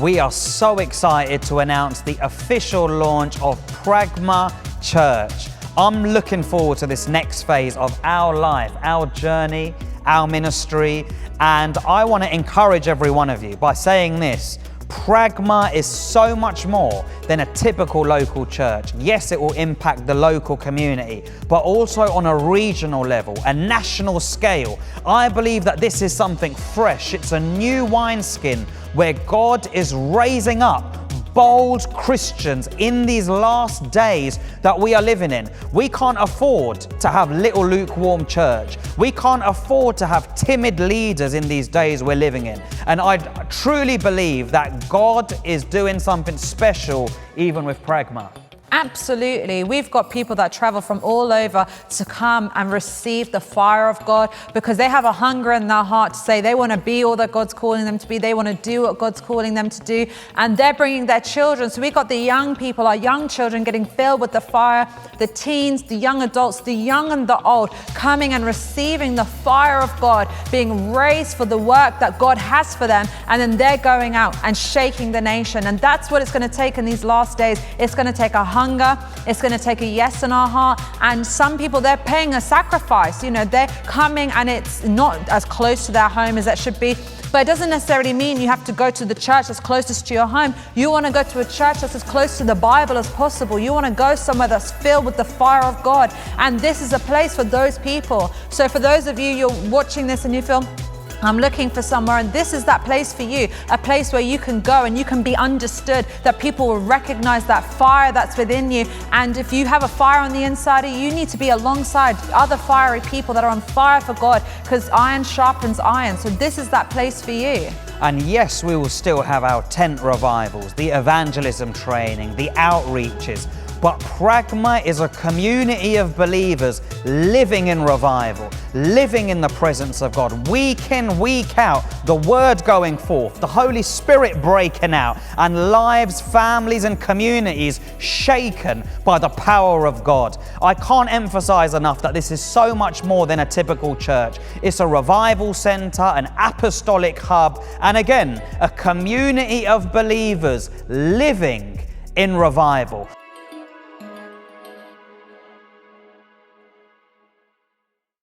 we are so excited to announce the official launch of Pragma.church. I'm looking forward to this next phase of our life, our journey, our ministry, and I want to encourage every one of you by saying this: Pragma is so much more than a typical local church. Yes, it will impact the local community, but also on a regional level, a national scale. I believe that this is something fresh. It's a new wineskin where God is raising up bold Christians in these last days that we are living in. We can't afford to have little lukewarm church. We can't afford to have timid leaders in these days we're living in. And I truly believe that God is doing something special even with Pragma. Absolutely. We've got people that travel from all over to come and receive the fire of God because they have a hunger in their heart to say they want to be all that God's calling them to be. They want to do what God's calling them to do. And they're bringing their children. So we've got the young people, our young children getting filled with the fire, the teens, the young adults, the young and the old coming and receiving the fire of God, being raised for the work that God has for them. And then they're going out and shaking the nation. And that's what it's going to take in these last days. It's going to take a hunger. It's going to take a yes in our heart. And some people, they're paying a sacrifice. You know, they're coming and it's not as close to their home as it should be. But it doesn't necessarily mean you have to go to the church that's closest to your home. You want to go to a church that's as close to the Bible as possible. You want to go somewhere that's filled with the fire of God. And this is a place for those people. So for those of you, you're watching this and you feel, I'm looking for somewhere, and this is that place for you, a place where you can go and you can be understood, that people will recognize that fire that's within you. And if you have a fire on the inside of you, you need to be alongside other fiery people that are on fire for God, because iron sharpens iron. So this is that place for you. And yes, we will still have our tent revivals, the evangelism training, the outreaches, but Pragma is a community of believers living in revival, living in the presence of God, week in, week out, the word going forth, the Holy Spirit breaking out, and lives, families, and communities shaken by the power of God. I can't emphasize enough that this is so much more than a typical church. It's a revival center, an apostolic hub, and again, a community of believers living in revival.